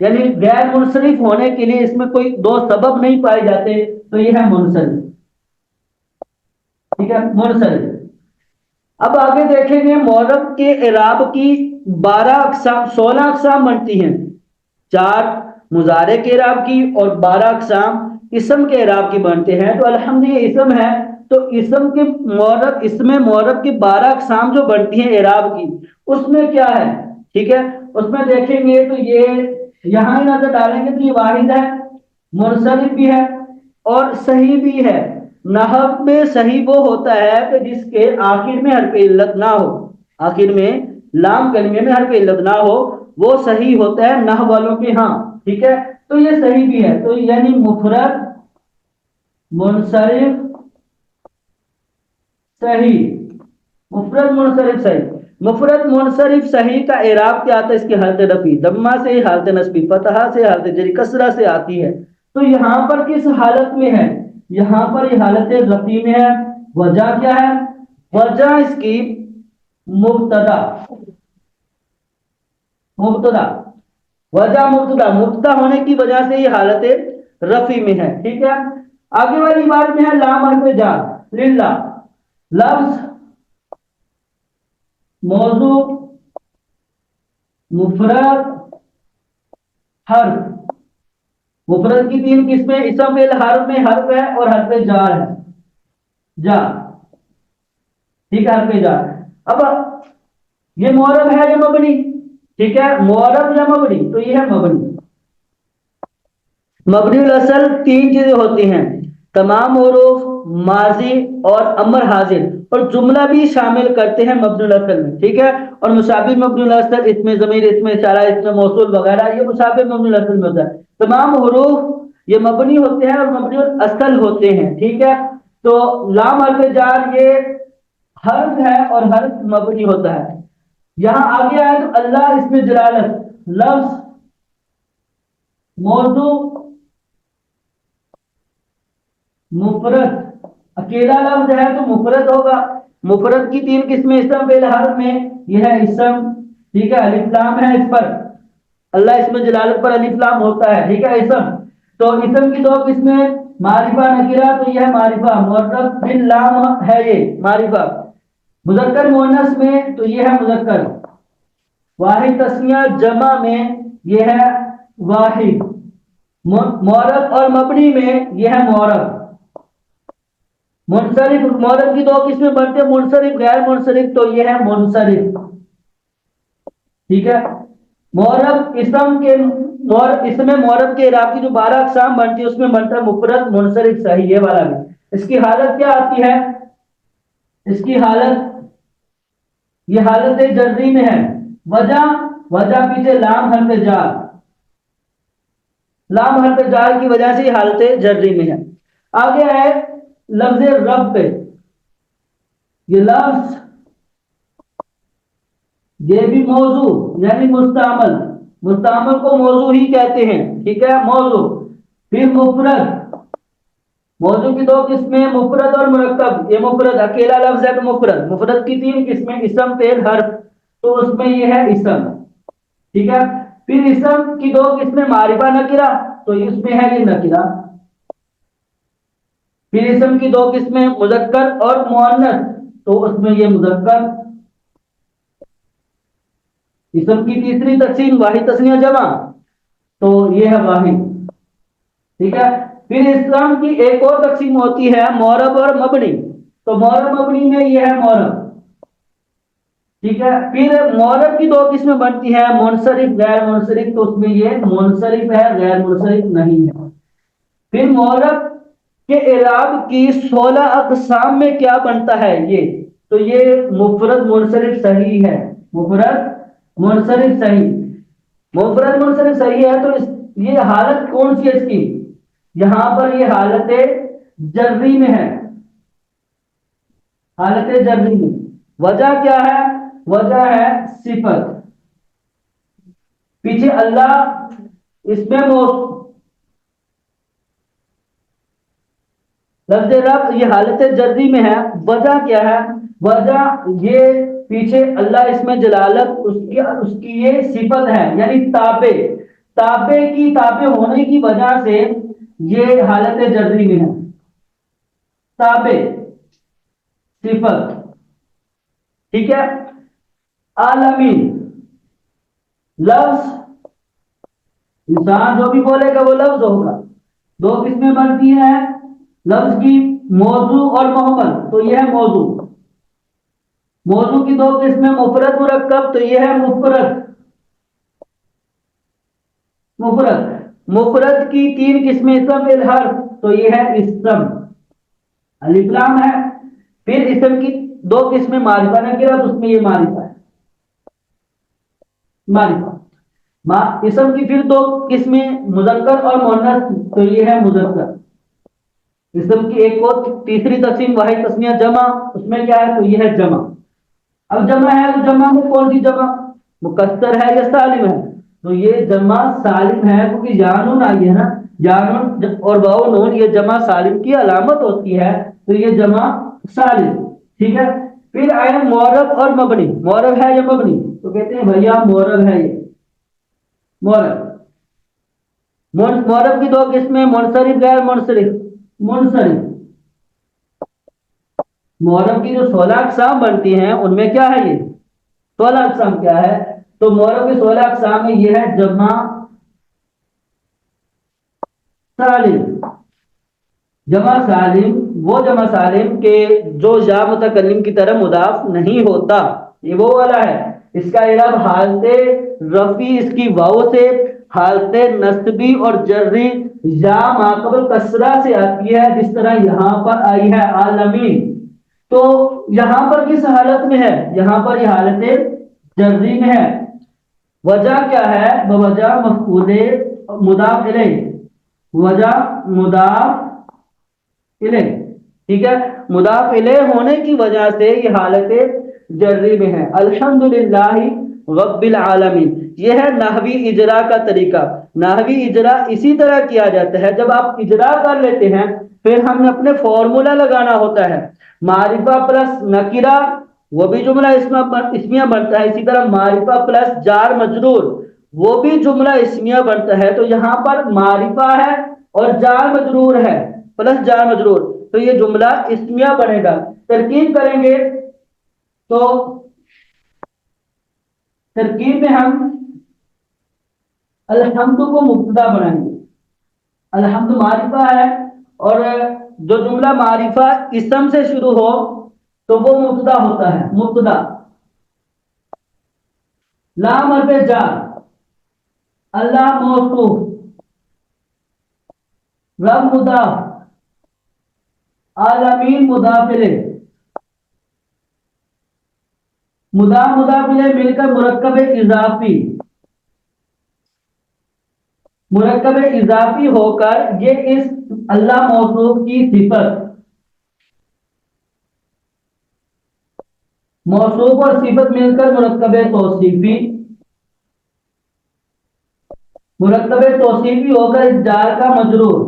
یعنی غیر منصرف ہونے کے لیے اس میں کوئی دو سبب نہیں پائے جاتے تو یہ ہے منصرف. ٹھیک ہے منصرف. اب آگے دیکھیں گے معرب کے اعراب کی 12 اقسام 16 اقسام بنتی ہیں. 4 مضارع کے اعراب کی اور 12 اقسام اسم کے اعراب کی بنتے ہیں. تو الحمدللہ یہ اسم ہے تو اسم کے معرب اس میں معرب کی 12 اقسام جو بنتی ہیں اعراب کی اس میں کیا ہے. ٹھیک ہے اس میں دیکھیں گے تو یہ یہاں ہی نظر ڈالیں گے تو یہ واحد ہے, منصرف بھی ہے اور صحیح بھی ہے. نحو میں صحیح وہ ہوتا ہے کہ جس کے آخر میں حرف علت نہ ہو, آخر میں لام کلمے میں حرف علت نہ ہو وہ صحیح ہوتا ہے نحو والوں کے ہاں. ٹھیک ہے تو یہ صحیح بھی ہے. تو یعنی مفرد منصرف صحیح, مفرد منصرف صحیح. مفرد منصرف صحیح کا اعراب کیا آتا ہے, اس کی حالت رفع ضمہ سے, حالت نصبی فتحہ سے, حالت جری کسرہ سے آتی ہے. تو یہاں پر کس حالت میں ہے, یہاں پر یہ حالت رفع میں ہے. وجہ کیا ہے, وجہ اس کی مبتدا وجہ مبتدا ہونے کی وجہ سے یہ حالت رفع میں ہے. ٹھیک ہے آگے والی بات میں ہے لام حرف جار للہ. لفظ موضوع مفرد حرف. مفرد کی 3 قسمیں اسم فعل حرف میں حرف ہے اور حرف جار ہے. جار ٹھیک ہے حرف جار. اب یہ معرب ہے یا مبنی. ٹھیک ہے معرب یا مبنی تو یہ ہے مبنی. مبنی الاصل 3 چیزیں ہوتی ہیں, تمام حروف ماضی اور امر حاضر اور جملہ بھی شامل کرتے ہیں مبنی الاصل میں. ٹھیک ہے اور مشابہ مبنی الاصل اسم ضمیر اسم اشارہ اسم موصول وغیرہ یہ مشابہ مبنی الاصل میں ہوتا ہے. تمام حروف یہ مبنی ہوتے ہیں اور مبنی الاصل ہوتے ہیں. ٹھیک ہے تو لام حرف جار یہ حرف ہے اور حرف مبنی ہوتا ہے. یہاں آگے آئے تو اللہ اسم جلالت لفظ موضوع مفرد اکیلا لفظ ہے تو مفرد ہوگا. مفرد کی 3 قسمیں اسم فعل حرف میں یہ ہے اسم. ٹھیک ہے الف لام ہے اس پر, اللہ اسم جلالت پر الف لام ہوتا ہے. ٹھیک ہے اسم. تو اسم کی 2 قسمیں معرفہ نکرہ تو یہ ہے معرفہ معرف باللام ہے یہ معرفہ. مذکر مؤنث میں تو یہ ہے مذکر. واحد تسنیہ جمع میں یہ ہے واحد. معرب اور مبنی میں یہ ہے معرب. منصرف معرب کی 2 قسمیں بنتے ہیں منصرف غیر منصرف تو یہ ہے منصرف. ٹھیک ہے معرب اسم معرب کے اعراب کی جو 12 اقسام بنتی ہے اس میں بنتا ہے مفرد منصرف صحیح یہ والا بھی. اس کی حالت کیا آتی ہے, اس کی حالت یہ حالت جری میں ہے. وجہ پیچھے لام حرف جار, لام حرف جار کی وجہ سے یہ حالت جری میں ہے. آگے ہے لفظ رب پہ. یہ لفظ یہ بھی موضوع یعنی مستعمل کو موضوع ہی کہتے ہیں. ٹھیک ہے موضوع. پھر مفرد, موضوع کی 2 قسمیں مفرد اور مرکب. یہ مفرد اکیلا لفظ ہے تو مفرد کی 3 قسمیں اسم فعل حرف تو اس میں یہ ہے اسم. ٹھیک ہے پھر اسم کی 2 قسمیں معرفہ نکرہ تو اس میں ہے یہ نکرہ. پھر اسم کی 2 قسمیں مذکر اور مؤنث تو اس میں یہ مذکر. اسم کی تیسری تقسیم واحد تسنیہ جمع تو یہ ہے واحد. ٹھیک ہے پھر اسم کی ایک اور تقسیم ہوتی ہے معرب اور مبنی تو معرب مبنی میں یہ ہے معرب. ٹھیک ہے پھر معرب کی 2 قسمیں بنتی ہیں منصرف غیر منصرف تو اس میں یہ منصرف ہے غیر منصرف نہیں ہے. پھر معرب کے اعراب کی 16 اقسام میں کیا بنتا ہے یہ تو یہ مفرد منصرف صحیح ہے. مفرد منصرف صحیح ہے. تو یہ حالت کون سی ہے اس کی, یہاں پر یہ حالت جری میں ہے. حالت جری میں وجہ کیا ہے, وجہ ہے صفت. پیچھے اللہ اس میں لفظ رب یہ حالت جری میں ہے. وجہ کیا ہے, وجہ یہ پیچھے اللہ اس میں جلالت اس کی یہ صفت ہے یعنی تابع کی تابع ہونے کی وجہ سے یہ حالت جری میں ہے. تابع صفت، ٹھیک ہے. عالمین لفظ، انسان جو بھی بولے گا وہ لفظ ہوگا. دو قسمیں بنتی ہیں لفظ کی، موضوع اور محمل. تو یہ ہے موضوع. موضوع کی دو قسمیں، مفرد مرکب. تو یہ ہے مفرد. مفرد مفرد کی تین قسمیں، اسم الحرف. تو یہ ہے اسم، الف لام ہے. پھر اسم کی دو قسمیں، معرفہ نکرہ. اس میں یہ معرفہ ہے، معرفہ. اسم کی پھر دو قسمیں، مذکر اور مؤنث. تو یہ ہے مذکر. اسم کی ایک اور تیسری تقسیم واحد تسنیہ جمع. اس میں کیا ہے؟ تو یہ ہے جمع. اب جمع ہے تو جمع میں کون سی جمع؟ مکسر ہے یا سالم ہے؟ تو یہ جمع سالم ہے، کیونکہ جانون آئی ہے نا. جانون اور واو نون یہ جمع سالم کی علامت ہوتی ہے. تو یہ جمع سالم، ٹھیک ہے. پھر آئے معرب اور مبنی. معرب ہے یا مبنی؟ تو کہتے ہیں بھیا معرب ہے. یہ معرب. معرب کی دو قسمیں، منصرف غیر منصرف. منصرف معرب کی جو 16 اقسام بنتی ہیں ان میں کیا ہے؟ یہ 16 اقسام کیا ہے؟ تو معرب کی 16 اقسام میں یہ ہے جمع سالم. جمع سالم وہ جمع سالم کے جو یا متکلم کی طرح مضاف نہیں ہوتا. یہ وہ والا ہے. اس کا اعراب حالت رفعی اس کی واو سے، حالت نصبی اور جری یا ماقبل کسرہ سے آتی ہے، جس طرح یہاں پر آئی ہے عالمین. تو یہاں پر کس حالت میں ہے؟ یہاں پر یہ حالت جری میں ہے. وجہ کیا ہے؟ بوجہ مفعول مضاف الیہ. وجہ مضاف الیہ، ٹھیک ہے. مضاف الیہ ہونے کی وجہ سے یہ حالت جری میں ہے. الحمدللہ رب العالمین. یہ ہے نحوی اجرا کا طریقہ. نحوی اجرا اسی طرح کیا جاتا ہے. جب آپ اجرا کر لیتے ہیں پھر ہم نے اپنے فارمولا لگانا ہوتا ہے. معرفہ پلس نکرہ وہ بھی جملہ اسمیہ بنتا ہے. اسی طرح معرفہ پلس جار مجرور وہ بھی جملہ اسمیہ بنتا ہے. تو یہاں پر معرفہ ہے اور جار مجرور ہے پلس جار مجرور، تو یہ جملہ اسمیہ بنے گا. ترکیب کریں گے تو ترکیب میں ہم الحمد کو مبتدا بنائیں گے. الحمد معرفہ ہے اور جو جملہ معرفہ اسم سے شروع ہو تو وہ مبتدا ہوتا ہے. مبتدا لام حرف جار، اللہ موصوف، رب مضاف، عالمین مضاف الیہ. مضاف الیہ مل کر مرکب اضافی، مرکب اضافی ہو کر یہ اس اللہ موصوف کی صفت، موصوف اور صفت مل کر مرکب توصیفی، مرکب توصیفی ہو کر اس جار کا مجرور،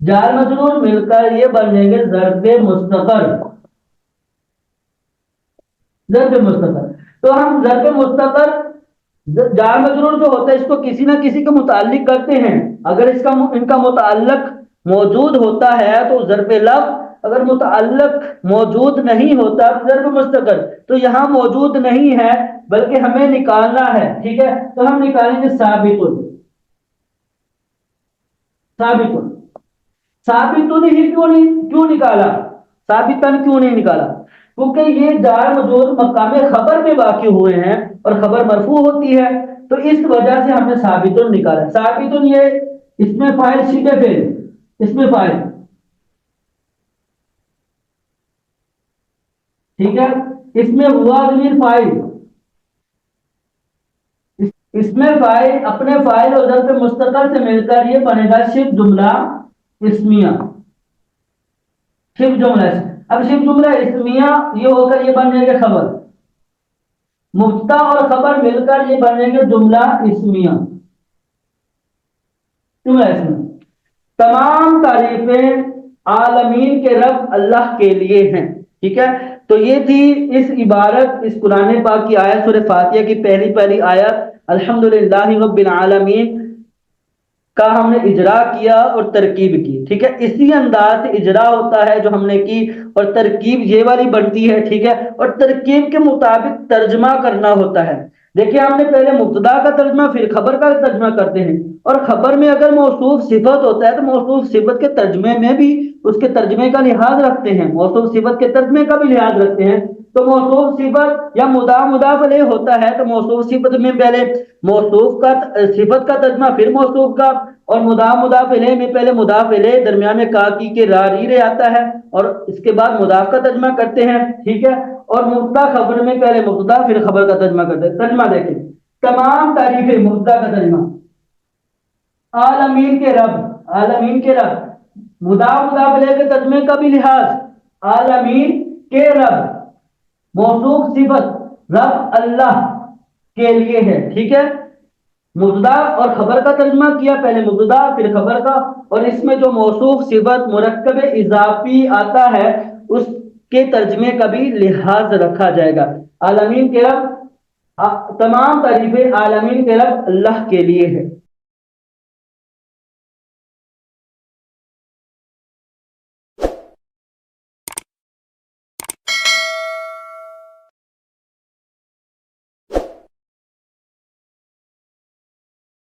جار مجرور مل کر یہ بن جائیں گے ظرف مستقر. ظرف مستقر. تو ہم ظرف مستقر جار مجرور جو ہوتا ہے اس کو کسی نہ کسی کے متعلق کرتے ہیں. اگر ان کا متعلق موجود ہوتا ہے تو ظرف لفظ، اگر متعلق موجود نہیں ہوتا تو ظرف مستقر. تو یہاں موجود نہیں ہے بلکہ ہمیں نکالنا ہے، ٹھیک ہے. تو ہم نکالیں گے ثابت. ثابت ثابت ہی کیوں نکالا؟ ثابتن کیوں نہیں نکالا؟ کیونکہ یہ جار مجرور مقام خبر میں واقع ہوئے ہیں اور خبر مرفوع ہوتی ہے. تو اس وجہ سے ہم نے ثابتن نکالا. ثابتن یہ اس میں فاعل شبہ فعل، اس میں فاعل، ٹھیک ہے. اس میں ہوا ضمیر فاعل، اس میں فاعل اپنے فاعل اور ظرف مستقل سے مل کر یہ بنے گا شبہ جملہ اسمیہ. شبہ جملہ. اب شبہ جملہ اسمیہ یہ ہو کر یہ بن جائے گا خبر. مبتدا اور خبر مل کر یہ بن جائیں گے جملہ اسمیہ. جملہ اسمیہ. تمام تعریفیں عالمین کے رب اللہ کے لیے ہیں، ٹھیک ہے. تو یہ تھی اس عبارت، اس قرآن پاک کی آیت سورہ فاتحہ کی پہلی آیت الحمدللہ رب العالمین کا ہم نے اجرا کیا اور ترکیب کی، ٹھیک ہے، اسی انداز سے اجرا ہوتا ہے جو ہم نے کی، اور ترکیب یہ والی بنتی ہے، ٹھیک ہے، اور ترکیب کے مطابق ترجمہ کرنا ہوتا ہے۔ دیکھیں ہم نے پہلے مبتدا کا ترجمہ پھر خبر کا ترجمہ کرتے ہیں، اور خبر میں اگر موصوف صفت ہوتا ہے تو موصوف صفت کے ترجمے میں بھی اس کے ترجمے کا لحاظ رکھتے ہیں، موصوف صفت کے ترجمے کا بھی لحاظ رکھتے ہیں۔ تو موصوف صفت یا مضاف الیہ ہوتا ہے تو موصوف صفت میں پہلے موصوف کا صفت کا ترجمہ پھر موصوف کا، اور مضاف الیہ میں پہلے مضاف الیہ درمیان میں کا کی کے را ری رے آتا ہے، اور اس کے بعد مضاف کا ترجمہ کرتے ہیں، ٹھیک ہے، اور مبتدا خبر میں پہلے مبتدا پھر خبر کا ترجمہ کرتے ہیں۔ ترجمہ دیکھیں، تمام تعریفیں، مبتدا کا ترجمہ، عالمین کے رب، عالمین کے رب، مضاف الیہ کے ترجمے کا بھی لحاظ، عالمین کے رب، موصوف صفت رب اللہ کے لیے ہے، ٹھیک ہے، مبتدا اور خبر کا ترجمہ کیا، پہلے مبتدا پھر خبر کا، اور اس میں جو موصوف صفت مرکب اضافی آتا ہے اس کے ترجمے کا بھی لحاظ رکھا جائے گا۔ عالمین کے رب، تمام تعریفیں عالمین کے رب اللہ کے لیے ہے۔